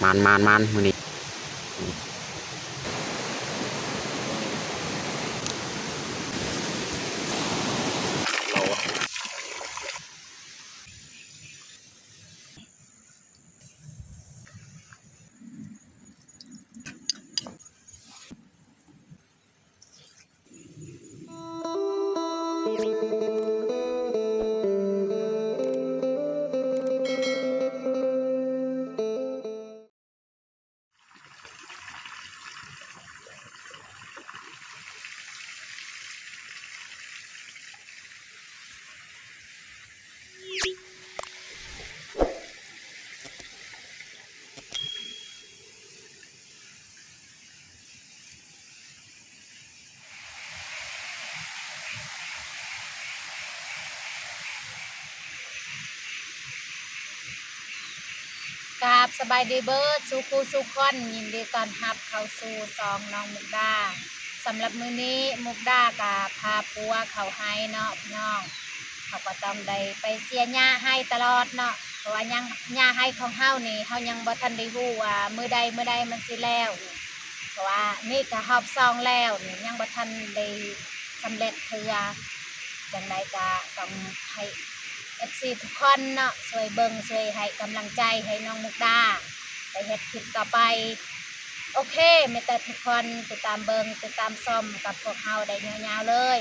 มันมือนี้กราบสบายดีเบิร์ดสุคูสุขอนยินดีตอนรับเข้าสู่ซองน้องมุกดาสำหรับมื้อนี้มุกดากับพาปัวเขาให้เนาะพี่น้องเขาก็ต้องได้ไปเสียหญ้าให้ตลอดเนาะเพราะว่ายังหญ้าให้ของเฮานี่เฮายังบ่ทันได้ฮู้ว่ามื้อใดมันสิแล้วเพราะว่านี่ก็รอบซองแล้วนี่ยังบ่ทันได้สำเร็จเทื่อจังไดก็ต้องให้ FC ทุกคนเนาะช่วยเบิ่งช่วยให้กำลังใจให้น้องมุกดาไปเฮ็ดคลิปต่อไปโอเคมีแต่ทุกคนติดตามเบิ่งติดตามชมกับพวกเฮาได้ยาวๆเลย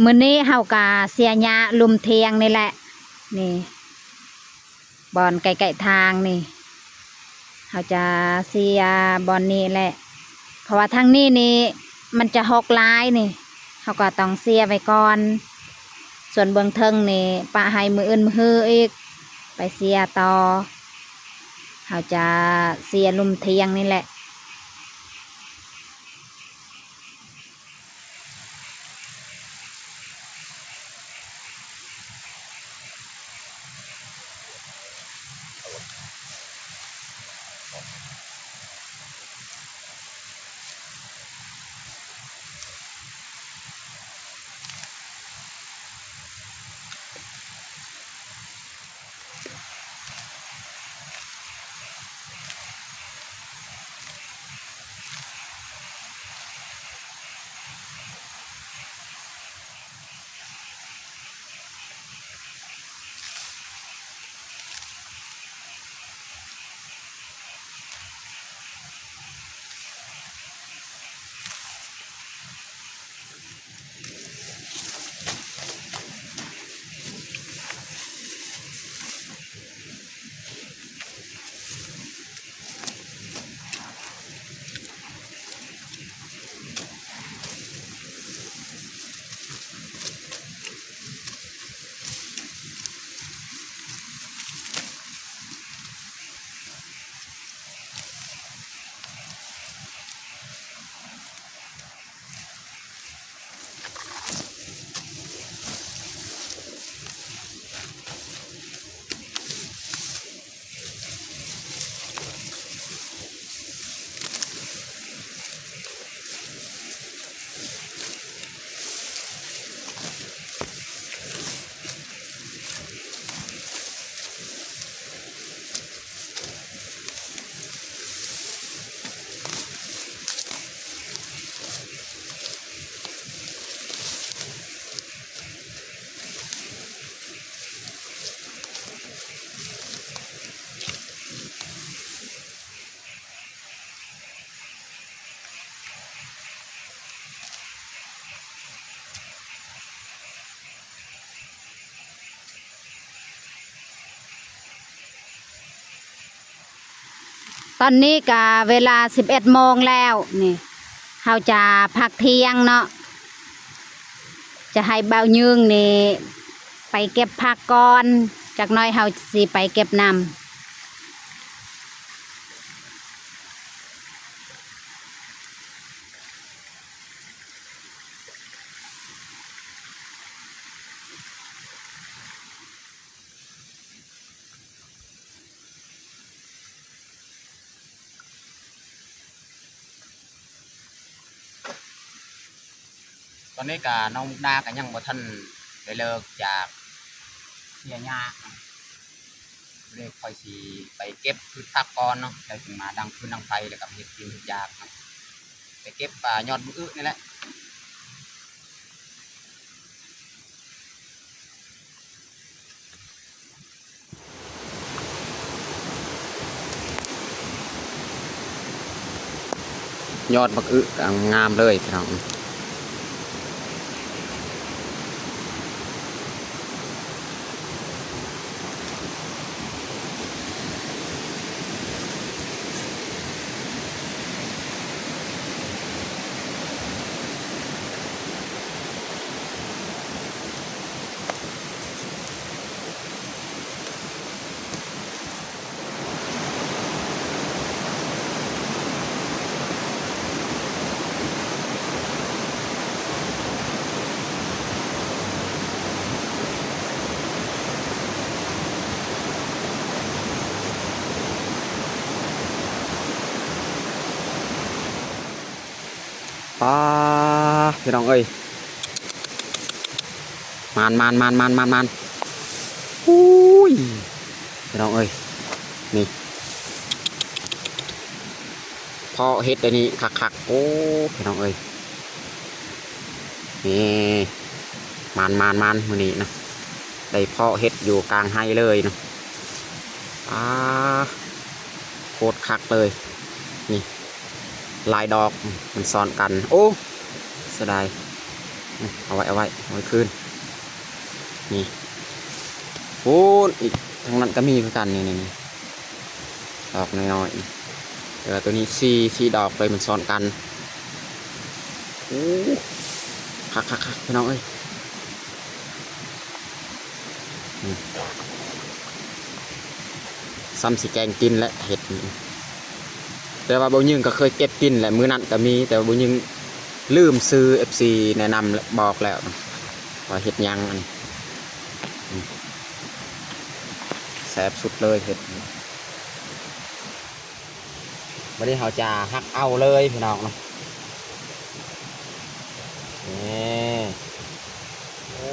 มื้อนี้เฮากะเสียหญ้าลุมเทียงนี่แหละนี่บอนไกลๆทางนี่เฮาจะเสียบอนนี้แหละเพราะว่าทางนี้นี่มันจะหกหลายนี่เฮาก็ต้องเสียไว้ก่อนส่วนเบื้องเทิงนี่ปะให้มืออื่นมือฮืออีกไปเสียต่อเขาจะเสียลุมเทียงนี่แหละตอนนี้ก็เวลา11 โมงแล้วนี่เขาจะพักเที่ยงเนาะจะให้เบายึงนี่ไปเก็บผักก่อนจากน้อยเขาสิไปเก็บนำตอนนี้กะน้องมุกดากันยังบ่ทันได้เลิกจากเสียหญ้า เรียกคอยสีไปเก็บพืชผักก่อนเนาะแล้วถึงมาดังพืชดังไฟแล้วกับเห็ดกินเห็ดยากเนาะไปเก็บป่ายอดมือนี่แหละยอดมะอึงามเลยพี่น้องป้าพี่น้องเอ้ยมันอุ้ยพี่น้องเอ้ยนี่พอเฮ็ดอันนี้คักโอ้พี่น้องเอ้ยนี่มันมื้อนี้นะได้เพาะเฮ็ดอยู่กลางไฮเลยเนาะโคตรคักเลยนี่ลายดอกมันซ้อนกันโอ้เสียดายเอาไว้คืนนี่โอ้อีกทางนั้นก็มีเหมือนกันนี่ดอกน้อยๆตัวนี้สี่ดอกเลยมันซ้อนกันโอ้คักพี่น้องเอ้ยซ้ำสีแกงกินและเห็ดแต่ว่าบุญยึงก็เคยเก็บกินแหละมื้อนั้นก็มีแต่บุญยึงลืมซื้อ FC แนะนำบอกแล้วว่าเห็ดยังอันแซ่บสุดเลยเห็ดวันนี้เราจะหักเอาเลยพี่น้องเนาะนี่โอ้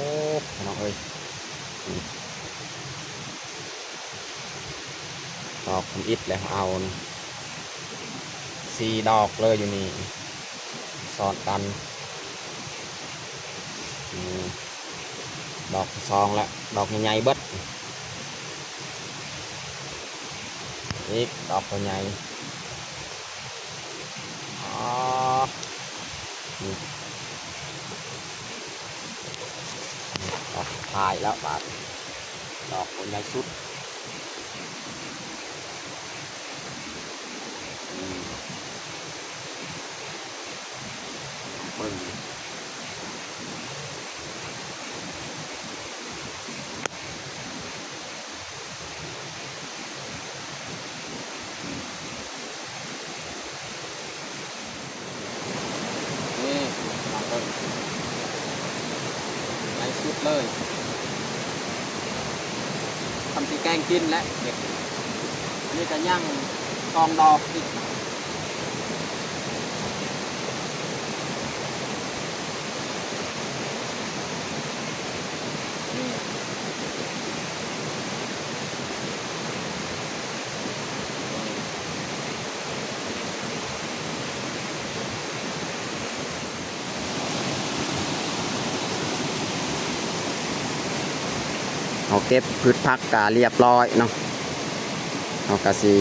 พี่น้องเอ้ยดอกผมอิดแล้วเอาสี่ดอกเลยอยู่นี่ซ้อนกันดอกซองแล้วดอกใหญ่ๆเบิดอีกดอกใหญ่ดอกทายแล้วบาดดอกใหญ่สุดเบิ่งนี่ดอกใหญ่สุดเลยทำสีแกงกินและเด็กอันนี้ก็ย่างซองดอกอีกเอาเก็บพืชผักกะเรียบร้อยเนาะเอากะสี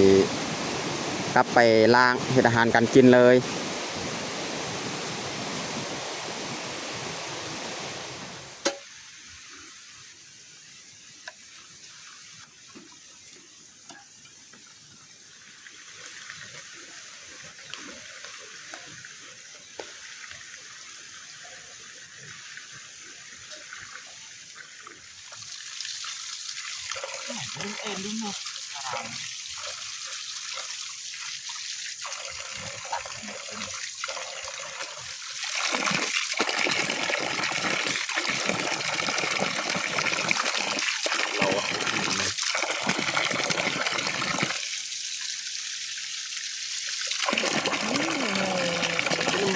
กลับไปล้างเฮ็ดอาหารกันกินเลยลิ้นเนาะ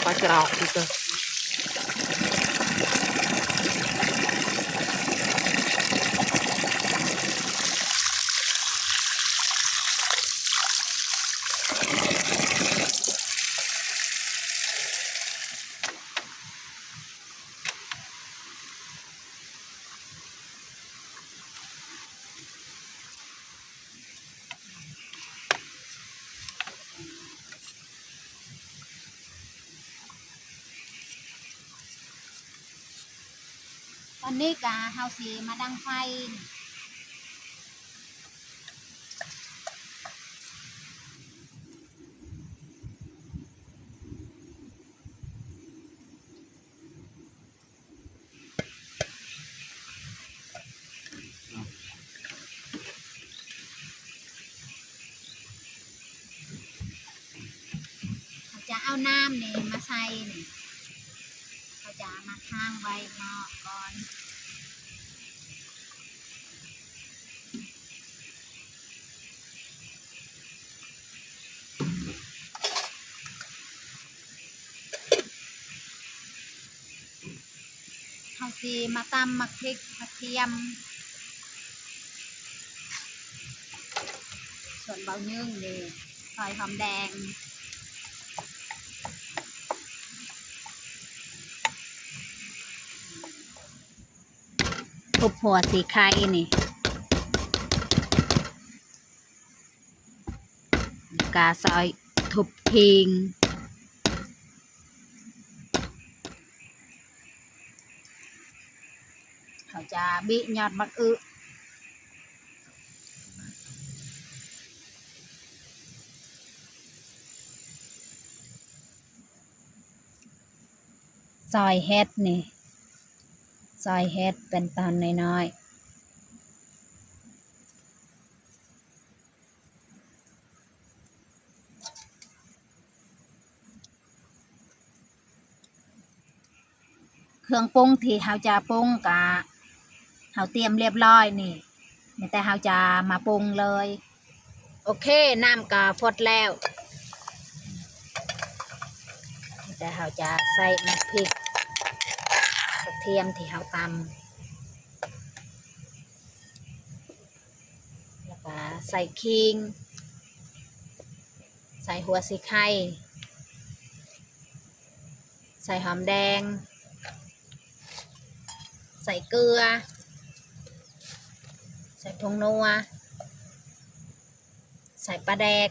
ปลาจรอกดิเจ้า อนนี้กะเฮาสีมาดังไฟเขาจะเอาน้ำนี่มาใส่นี่เขาจะมาข้างไว้นอกก่อนเขาสีมาตำมักพริกกระเทียมส่วนเบานึ่งนี่ซอยหอมแดงทุบหัวสีไข่นี่กาซอยทุบทิ้งเขาจะบิยอดมักอึซอยเฮ็ดนี่ซอยเฮ็ดเป็นตอนน้อยๆเครื่องปรุงที่เขาจะปรุงกะเขาเตรียมเรียบร้อยนี่แต่เขาจะมาปรุงเลยโอเคน้ำกะฟดแล้วแต่เขาจะใส่น้ำพริกกระเทียมที่เขาตำแล้วก็ใส่ขิงใส่หัวสีไข่ใส่หอมแดงใส่เกลือใส่ผงนัวใส่ปลาแดก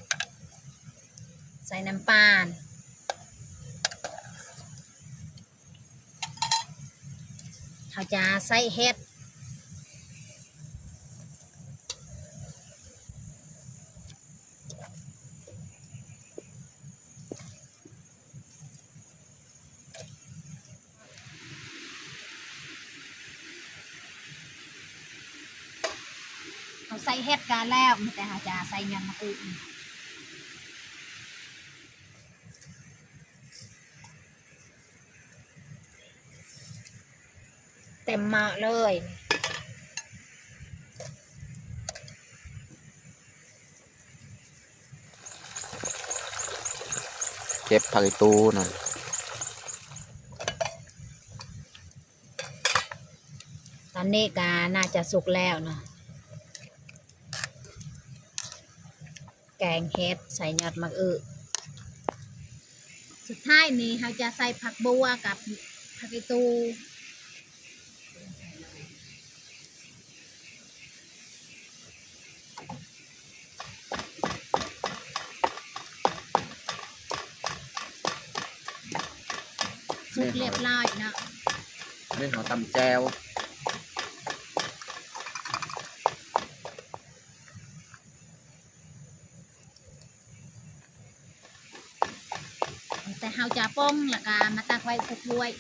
ใส่น้ำปลาเขาจะใส่เห็ดเขาใส่เห็ดกันแล้วแต่เขาจะใส่ยำมะอึเต็มหม้อเลยเก็บผักอีตูหน่อยตอนนี้ก็น่าจะสุกแล้วเนาะแกงเห็ดใส่ยอดมะอึสุดท้ายนี้เขาจะใส่ผักบัวกับผักอีตูสุกเรียบร้อยเนาะ เรื่องของตำแจวแต่เขาจะป้องแล้วก็มาตักไว้สักถ้วย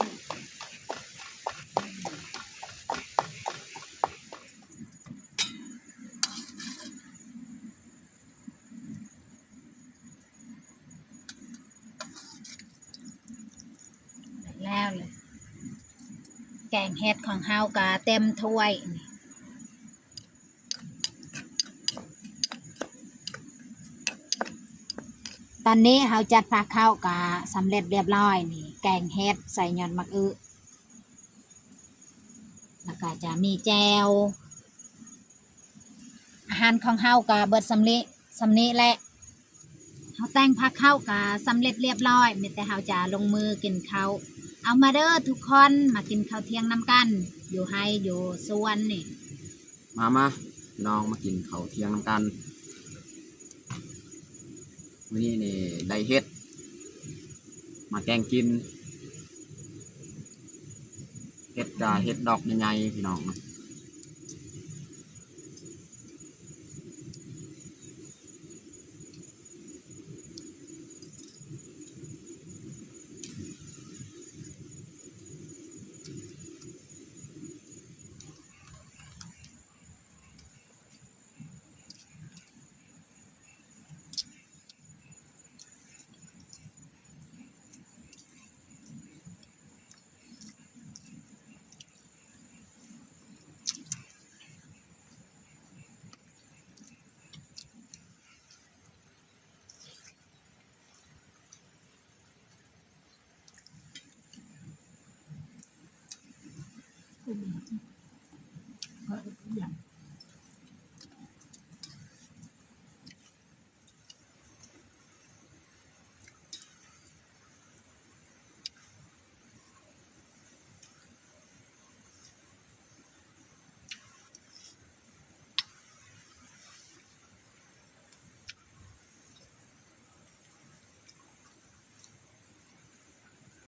แล้วเลยแกงเห็ดของเฮาก็เต็มถ้วยตอนนี้เขาจัดผักข้าวกะสำเร็จเรียบร้อยนี่แกงเห็ดใส่ยอดมะอึแล้วก็จะมีแจวอาหารของเฮากะเบิดสำนี้แหละเขาแต่งผักข้าวกะสำเร็จเรียบร้อยมีแต่เขาจะลงมือกินข้าวเอามาเด้อทุกคนมากินข้าวเที่ยงน้ำกันอยู่ให้อยู่สวนนี่ มาน้องมากินข้าวเที่ยงน้ำกันวันนี้นี่ได้เฮ็ดมาแกงกิน เห็ดกาเห็ดดอกใหญ่ๆพี่น้องนะ